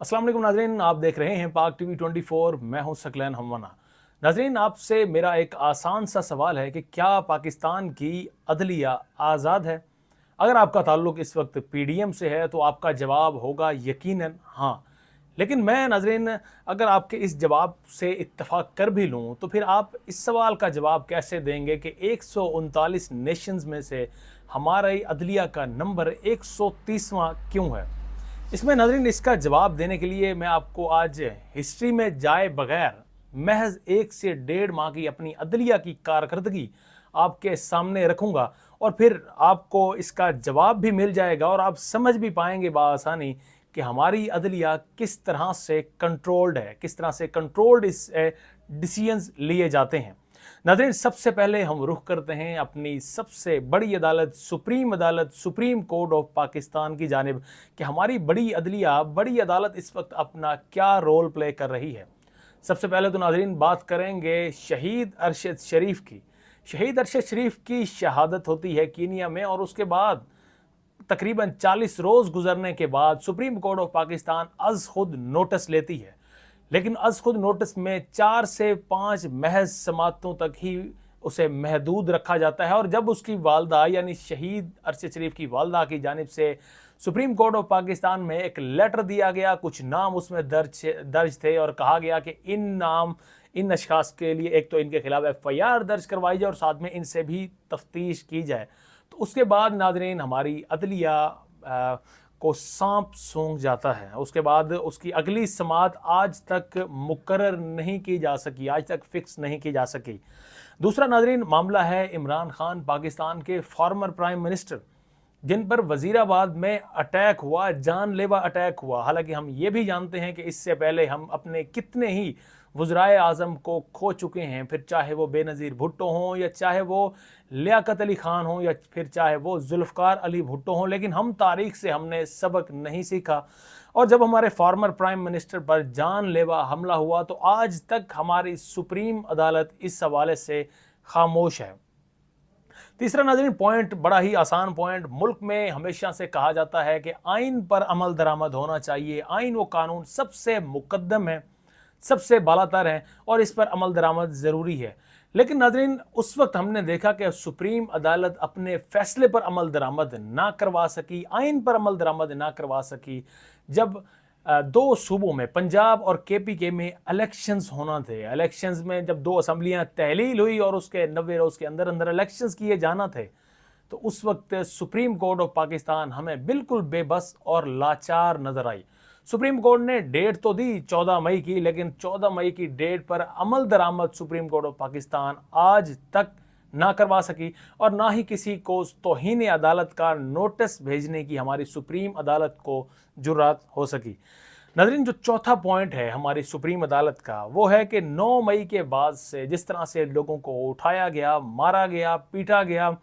अस्सलाम वालेकुम नाज़रीन, आप देख रहे हैं पाक टीवी 24। मैं हूं सकलैन हमवना। नाज़रीन, आपसे मेरा एक आसान सा सवाल है कि क्या पाकिस्तान की अदलिया आज़ाद है? अगर आपका ताल्लुक़ इस वक्त पीडीएम से है तो आपका जवाब होगा यकीनन हाँ। लेकिन मैं नाज़रीन, अगर आपके इस जवाब से इत्तफ़ाक़ कर भी लूँ तो फिर आप इस सवाल का जवाब कैसे देंगे कि 139 नेशंस में से हमारी अदलिया का नंबर 130वां क्यों है? इसमें नाज़रीन, इसका जवाब देने के लिए मैं आपको आज हिस्ट्री में जाए बगैर महज 1 से 1.5 माह की अपनी अदलिया की कारकर्दगी आपके सामने रखूँगा और फिर आपको इसका जवाब भी मिल जाएगा और आप समझ भी पाएंगे बआसानी कि हमारी अदलिया किस तरह से कंट्रोल्ड है, किस तरह से कंट्रोल्ड इस डिसीजंस लिए जाते हैं। नाज़रीन, सबसे पहले हम रुख करते हैं अपनी सबसे बड़ी अदालत सुप्रीम कोर्ट ऑफ पाकिस्तान की जानिब कि हमारी बड़ी अदलिया, बड़ी अदालत इस वक्त अपना क्या रोल प्ले कर रही है। सबसे पहले तो नाज़रीन बात करेंगे शहीद अरशद शरीफ की। शहीद अरशद शरीफ की शहादत होती है कीनिया में और उसके बाद तकरीबन 40 रोज़ गुजरने के बाद सुप्रीम कोर्ट ऑफ पाकिस्तान अज़ खुद नोटिस लेती है। लेकिन अज़ खुद नोटिस में 4 से 5 महज समातों तक ही उसे महदूद रखा जाता है और जब उसकी वालदा यानी शहीद अरशद शरीफ की वालदा की जानिब से सुप्रीम कोर्ट ऑफ पाकिस्तान में एक लेटर दिया गया, कुछ नाम उसमें दर्ज थे और कहा गया कि इन अशखास के लिए एक तो इनके खिलाफ FIR दर्ज करवाई जाए और साथ में इनसे भी तफ्तीश की जाए। तो उसके बाद नाज़रीन हमारी अदलिया को सांप सूंघ जाता है। उसके बाद उसकी अगली समात आज तक मुकर्रर नहीं की जा सकी, आज तक फिक्स नहीं की जा सकी। दूसरा नाज़रीन मामला है इमरान खान, पाकिस्तान के फॉर्मर प्राइम मिनिस्टर, जिन पर वज़ीराबाद में अटैक हुआ, जानलेवा अटैक हुआ। हालांकि हम ये भी जानते हैं कि इससे पहले हम अपने कितने ही वज़राए आज़म को खो चुके हैं, फिर चाहे वो बेनज़ीर भुट्टो हों या चाहे वो लियाकत अली ख़ान हों या फिर चाहे वो जुल्फ़कार अली भुट्टो हों, लेकिन हम तारीख़ से हमने सबक नहीं सीखा। और जब हमारे फॉर्मर प्राइम मिनिस्टर पर जानलेवा हमला हुआ तो आज तक हमारी सुप्रीम अदालत इस हवाले से खामोश है। तीसरा नाज़रीन पॉइंट बड़ा ही आसान पॉइंट, मुल्क में हमेशा से कहा जाता है कि आइन पर अमल दरामद होना चाहिए, आइन व कानून सबसे मुकद्दम है, सबसे बालातर है और इस पर अमल दरामद ज़रूरी है। लेकिन नाज़रीन, उस वक्त हमने देखा कि सुप्रीम अदालत अपने फैसले पर अमल दरामद ना करवा सकी, आइन पर अमल दरामद ना करवा सकी, जब 2 सूबों में पंजाब और KPK में इलेक्शंस होना थे। इलेक्शंस में जब 2 असम्बलियाँ तहलील हुई और उसके 90 रोज़ के अंदर अंदर इलेक्शंस किए जाना थे, तो उस वक्त सुप्रीम कोर्ट ऑफ पाकिस्तान हमें बिल्कुल बेबस और लाचार नज़र आई। सुप्रीम कोर्ट ने डेट तो दी 14 मई की, लेकिन 14 मई की डेट पर अमल दरामद सुप्रीम कोर्ट ऑफ पाकिस्तान आज तक ना करवा सकी और ना ही किसी को तौहीन अदालत का नोटिस भेजने की हमारी सुप्रीम अदालत को जुर्रत हो सकी। नाज़रीन, जो चौथा पॉइंट है हमारी सुप्रीम अदालत का, वो है कि 9 मई के बाद से जिस तरह से लोगों को उठाया गया, मारा गया, पीटा गया,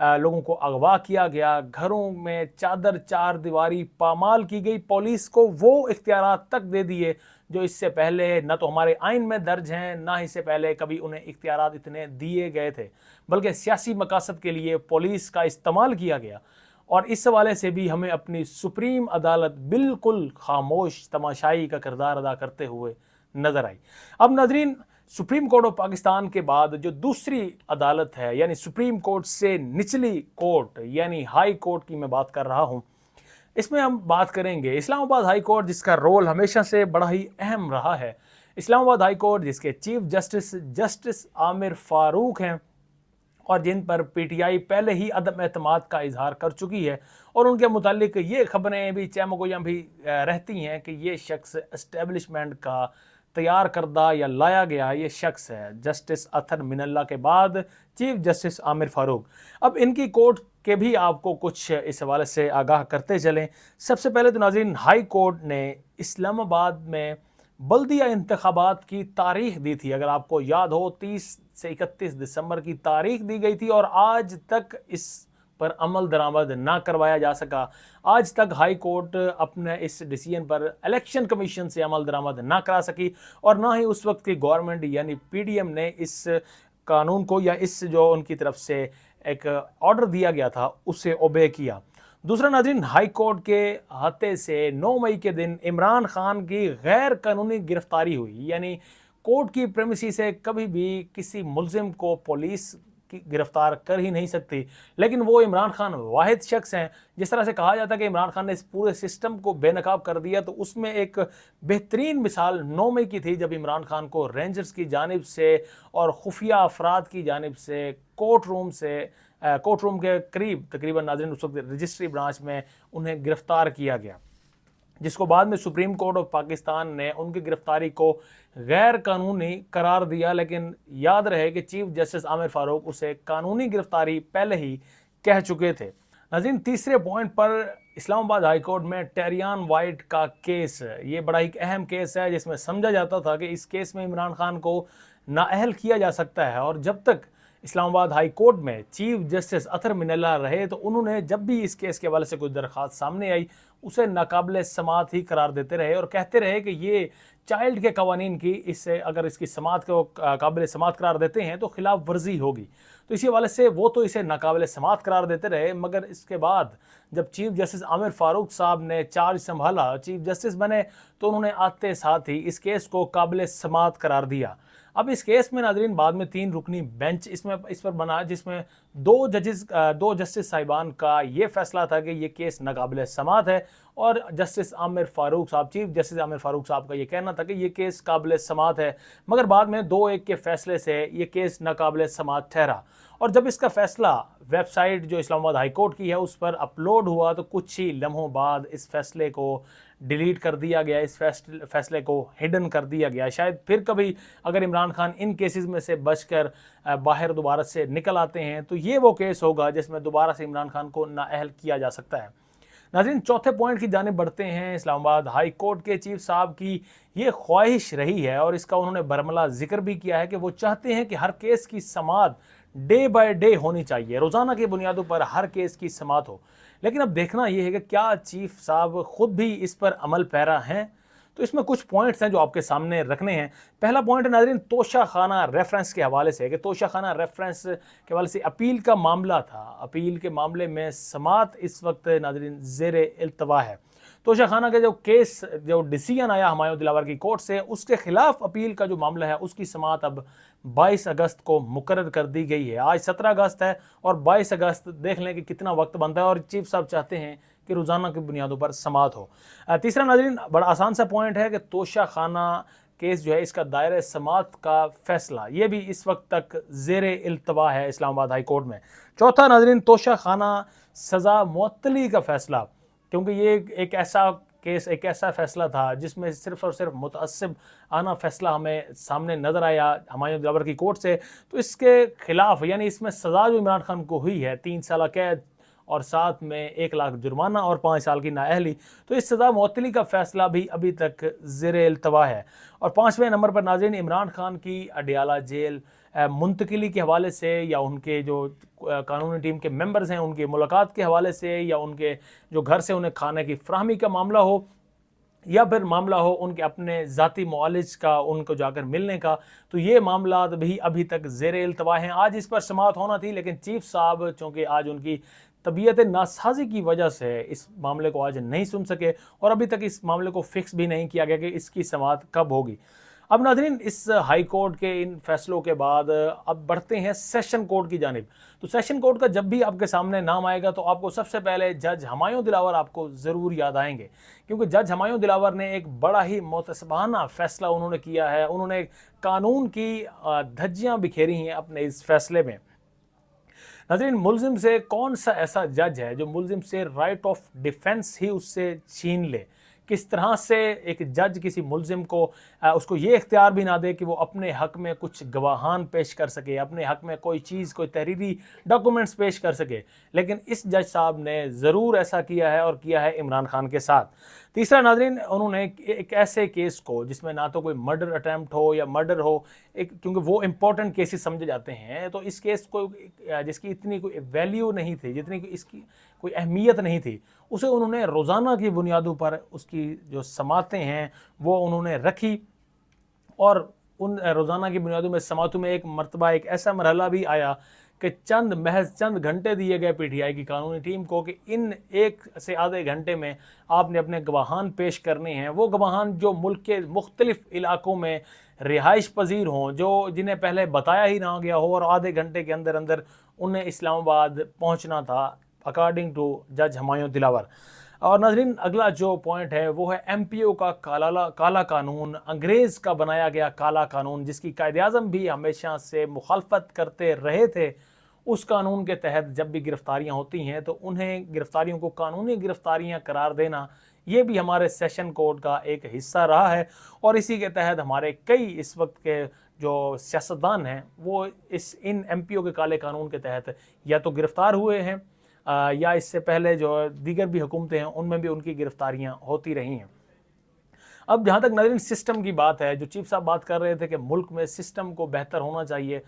लोगों को अगवा किया गया, घरों में चादर चार दीवारी पामाल की गई, पुलिस को वो इख्तियारात तक दे दिए जो इससे पहले न तो हमारे आइन में दर्ज हैं, ना इससे पहले कभी उन्हें इख्तियारात इतने दिए गए थे, बल्कि सियासी मकासद के लिए पुलिस का इस्तेमाल किया गया। और इस हवाले से भी हमें अपनी सुप्रीम अदालत बिल्कुल खामोश तमाशाई का किरदार अदा करते हुए नज़र आई। अब नाज़रीन, सुप्रीम कोर्ट ऑफ पाकिस्तान के बाद जो दूसरी अदालत है, यानी सुप्रीम कोर्ट से निचली कोर्ट यानी हाई कोर्ट की मैं बात कर रहा हूँ, इसमें हम बात करेंगे इस्लामाबाद हाई कोर्ट, जिसका रोल हमेशा से बड़ा ही अहम रहा है। इस्लामाबाद हाई कोर्ट जिसके चीफ जस्टिस आमिर फारूक हैं और जिन पर PTI पहले ही अदम एतमाद का इजहार कर चुकी है और उनके मुतालिक ये खबरें भी चैमगोयां भी रहती हैं कि ये शख्स एस्टेब्लिशमेंट का तैयार करदा या लाया गया ये शख्स है, जस्टिस अथर मिनल्ला के बाद चीफ जस्टिस आमिर फारूक। अब इनकी कोर्ट के भी आपको कुछ इस हवाले से आगाह करते चलें। सबसे पहले तो नाज़रीन, हाई कोर्ट ने इस्लामाबाद में बल्दिया इंतखाबात की तारीख दी थी। अगर आपको याद हो, 30 से 31 दिसंबर की तारीख दी गई थी और आज तक इस पर अमल दरामद ना करवाया जा सका। आज तक हाई कोर्ट अपने इस डिसीजन पर इलेक्शन कमीशन से अमल दरामद ना करा सकी और ना ही उस वक्त की गवर्नमेंट यानी PDM ने इस कानून को या इस जो उनकी तरफ से एक ऑर्डर दिया गया था उसे ओबे किया। दूसरा नाज़रीन, हाई कोर्ट के अहाते से 9 मई के दिन इमरान खान की गैर कानूनी गिरफ्तारी हुई। यानी कोर्ट की प्रेमिसी से कभी भी किसी मुल्जिम को पुलिस की गिरफ्तार कर ही नहीं सकती, लेकिन वो इमरान खान वाहिद शख्स हैं। जिस तरह से कहा जाता है कि इमरान खान ने इस पूरे सिस्टम को बेनकाब कर दिया, तो उसमें एक बेहतरीन मिसाल 9 मई की थी, जब इमरान खान को रेंजर्स की जानिब से और खुफिया अफराद की जानिब से कोर्ट रूम के करीब तकरीबन नाज़रीन उस वक्त रजिस्ट्री ब्रांच में उन्हें गिरफ्तार किया गया, जिसको बाद में सुप्रीम कोर्ट ऑफ पाकिस्तान ने उनकी गिरफ्तारी को गैर कानूनी करार दिया। लेकिन याद रहे कि चीफ जस्टिस आमिर फारूक उसे कानूनी गिरफ्तारी पहले ही कह चुके थे। नाज़रीन, तीसरे पॉइंट पर इस्लामाबाद हाई कोर्ट में टेरियान वाइट का केस, ये बड़ा ही अहम केस है, जिसमें समझा जाता था कि इस केस में इमरान खान को नाअहल किया जा सकता है। और जब तक इस्लामाबाद हाई कोर्ट में चीफ जस्टिस अतर मिनल्ला रहे, तो उन्होंने जब भी इस केस के हवाले से कोई दरख्वास्त सामने आई, उसे नाकाबिल समात ही करार देते रहे और कहते रहे कि ये चाइल्ड के कवानीन की, इससे अगर इसकी समात को काबिल समात करार देते हैं तो खिलाफ वर्जी होगी। तो इसी हवाले से वो तो इसे नाकाबिल समात करार देते रहे, मगर इसके बाद जब चीफ जस्टिस आमिर फारूक साहब ने चार्ज संभाला, चीफ जस्टिस बने, तो उन्होंने आते साथ ही इस केस को काबिल समात करार दिया। अब इस केस में नाज़रीन बाद में 3 रुकनी बेंच इस पर बना, जिसमें 2 जस्टिस साहिबान का ये फैसला था कि ये केस नाकाबिल समात है, और जस्टिस आमिर फारूक साहब, चीफ जस्टिस आमिर फारूक साहब का ये कहना था कि ये केस काबिल समात है। मगर बाद में 2-1 के फैसले से ये केस नाकाबिल समात ठहरा। और जब इसका फैसला वेबसाइट जो इस्लामाबाद हाई कोर्ट की है उस पर अपलोड हुआ, तो कुछ ही लम्हों बाद इस फैसले को डिलीट कर दिया गया, इस फैसले को हिडन कर दिया गया। शायद फिर कभी अगर इमरान खान इन केसेस में से बचकर बाहर दोबारा से निकल आते हैं, तो ये वो केस होगा जिसमें दोबारा से इमरान खान को नाअहल किया जा सकता है। नाज़रीन, चौथे पॉइंट की जानिब बढ़ते हैं। इस्लामाबाद हाई कोर्ट के चीफ साहब की ये ख्वाहिश रही है, और इसका उन्होंने बरमला जिक्र भी किया है, कि वो चाहते हैं कि हर केस की समात डे बाय डे होनी चाहिए, रोज़ाना की बुनियादों पर हर केस की समात हो। लेकिन अब देखना यह है कि क्या चीफ साहब खुद भी इस पर अमल पैरा हैं। तो इसमें कुछ पॉइंट्स हैं जो आपके सामने रखने हैं। पहला पॉइंट है नाज़रीन तोशा खाना रेफरेंस के हवाले से, कि तोशा खाना रेफरेंस के हवाले से अपील का मामला था। अपील के मामले में समात इस वक्त नाज़रीन ज़ेरे इल्तवा है। तोशा खाना का जो डिसीजन आया हुमायूं दिलावर की कोर्ट से, उसके खिलाफ अपील का जो मामला है, उसकी समात अब 22 अगस्त को मुकर्रर कर दी गई है। आज 17 अगस्त है और 22 अगस्त देख लें कि कितना वक्त बनता है, और चीफ साहब चाहते हैं कि रोज़ाना की बुनियादों पर समात हो। तीसरा नाज़रीन बड़ा आसान सा पॉइंट है कि तोशा खाना केस जो है, इसका दायरे समात का फैसला ये भी इस वक्त तक ज़ेरे इल्तवा है इस्लामाबाद हाई कोर्ट में। चौथा नाज़रीन तोशा खाना सज़ा मुअत्तली का फैसला, क्योंकि ये एक ऐसा फैसला था जिसमें सिर्फ और सिर्फ मुतअस्सिब आना फैसला हमें सामने नज़र आया हुमायूं दिलावर की कोर्ट से। तो इसके खिलाफ, यानी इसमें सज़ा जो इमरान खान को हुई है 3 साल कैद और साथ में 1 लाख जुर्माना और 5 साल की नाअहली, तो इस सज़ा मुअत्तली का फैसला भी अभी तक ज़ेरे इल्तवा है। और 5वें नंबर पर नाज़रीन इमरान खान की अडियाला जेल मुंतकिली के हवाले से, या उनके जो कानूनी टीम के मेंबर्स हैं उनकी मुलाकात के हवाले से, या उनके जो घर से उन्हें खाने की फ्राहमी का मामला हो, या फिर मामला हो उनके अपने ज़ाती मुआलिज का उनको जाकर मिलने का, तो ये मामला भी अभी तक ज़ेरे इल्तवा हैं। आज इस पर समाअत होना थी, लेकिन चीफ साहब चूँकि आज उनकी तबीयत नासाजी की वजह से इस मामले को आज नहीं सुन सके, और अभी तक इस मामले को फिक्स भी नहीं किया गया कि इसकी समाअत कब होगी। अब नाज़रीन इस हाई कोर्ट के इन फैसलों के बाद अब बढ़ते हैं सेशन कोर्ट की जानिब। तो सेशन कोर्ट का जब भी आपके सामने नाम आएगा, तो आपको सबसे पहले जज हुमायूं दिलावर आपको ज़रूर याद आएंगे, क्योंकि जज हुमायूं दिलावर ने एक बड़ा ही मुतसबाना फ़ैसला उन्होंने किया है। उन्होंने कानून की धज्जियाँ बिखेरी हैं अपने इस फैसले में। नाज़रीन, मुल्जिम से कौन सा ऐसा जज है जो मुल्जिम से राइट ऑफ डिफेंस ही उससे छीन ले? किस तरह से एक जज किसी मुल्जिम को उसको ये इख्तियार भी ना दे कि वो अपने हक़ में कुछ गवाहान पेश कर सके, अपने हक़ में कोई चीज़, कोई तहरीरी डॉक्यूमेंट्स पेश कर सके। लेकिन इस जज साहब ने ज़रूर ऐसा किया है, और किया है इमरान खान के साथ। तीसरा नाज़रीन, उन्होंने एक ऐसे केस को जिसमें ना तो कोई मर्डर अटैम्प्ट हो या मर्डर हो, क्योंकि वो इंपॉर्टेंट केसेस समझे जाते हैं, तो इस केस को जिसकी इतनी कोई वैल्यू नहीं थी, जितनी इसकी कोई अहमियत नहीं थी, उसे उन्होंने रोज़ाना की बुनियादों पर उसकी जो समातें हैं वो उन्होंने रखी। और उन रोज़ाना की बुनियादों में समातों में एक मरतबा एक ऐसा मरहला भी आया کہ محض چند گھنٹے دیے گئے پی ٹی آئی کی قانونی ٹیم کو کہ ان 1 سے آدھے گھنٹے میں آپ نے اپنے گواہان پیش کرنے ہیں، وہ گواہان جو ملک کے مختلف علاقوں میں رہائش پذیر ہوں، جنہیں پہلے بتایا ہی نہ گیا ہو، اور آدھے گھنٹے کے اندر اندر انہیں اسلام آباد پہنچنا تھا اکارڈنگ ٹو جج ہمایوں دلاور۔ اور ناظرین، اگلا جو پوائنٹ ہے وہ ہے ایم پی او کا کالا قانون، انگریز کا بنایا گیا کالا قانون، جس کی قائد اعظم بھی ہمیشہ سے مخالفت کرتے رہے تھے۔ اس قانون کے تحت جب بھی گرفتاریاں ہوتی ہیں تو انہیں گرفتاریوں کو قانونی گرفتاریاں قرار دینا، یہ بھی ہمارے سیشن کوڈ کا ایک حصہ رہا ہے، اور اسی کے تحت ہمارے کئی اس وقت کے جو سیاستدان ہیں وہ ان ایم پی او کے کالے قانون کے تحت یا تو گرفتار ہوئے ہیں یا اس سے پہلے جو دیگر بھی حکومتیں ہیں ان میں بھی ان کی گرفتاریاں ہوتی رہی ہیں۔ اب جہاں تک ناظرین سسٹم کی بات ہے، جو چیف صاحب بات کر رہے تھے کہ ملک میں سسٹم کو بہتر ہونا چاہیے،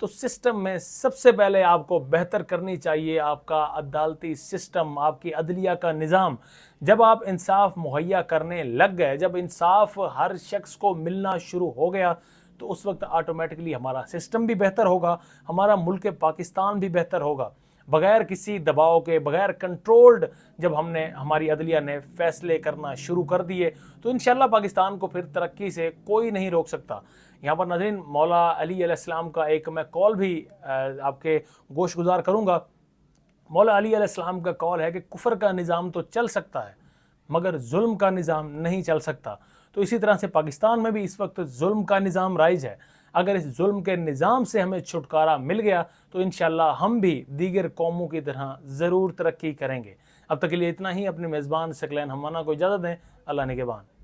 تو سسٹم میں سب سے پہلے آپ کو بہتر کرنی چاہیے آپ کا عدالتی سسٹم، آپ کی عدلیہ کا نظام۔ جب آپ انصاف مہیا کرنے لگ گئے، جب انصاف ہر شخص کو ملنا شروع ہو گیا، تو اس وقت آٹومیٹکلی ہمارا سسٹم بھی بہتر ہوگا، ہمارا ملک پاکستان بھی بہتر ہوگا۔ بغیر کسی دباؤ کے، بغیر کنٹرولڈ جب ہماری عدلیہ نے فیصلے کرنا شروع کر دیے، تو انشاءاللہ پاکستان کو پھر ترقی سے کوئی نہیں روک سکتا۔ یہاں پر ناظرین مولا علی علیہ السلام کا ایک میں کال بھی آپ کے گوش گزار کروں گا۔ مولا علی علیہ السلام کا کال ہے کہ کفر کا نظام تو چل سکتا ہے مگر ظلم کا نظام نہیں چل سکتا۔ تو اسی طرح سے پاکستان میں بھی اس وقت ظلم کا نظام رائج ہے۔ اگر اس ظلم کے نظام سے ہمیں چھٹکارا مل گیا تو انشاءاللہ ہم بھی دیگر قوموں کی طرح ضرور ترقی کریں گے۔ اب تک کے لیے اتنا ہی۔ اپنے میزبان ثقلین ہموانہ کو اجازت دیں۔ اللہ نگہبان۔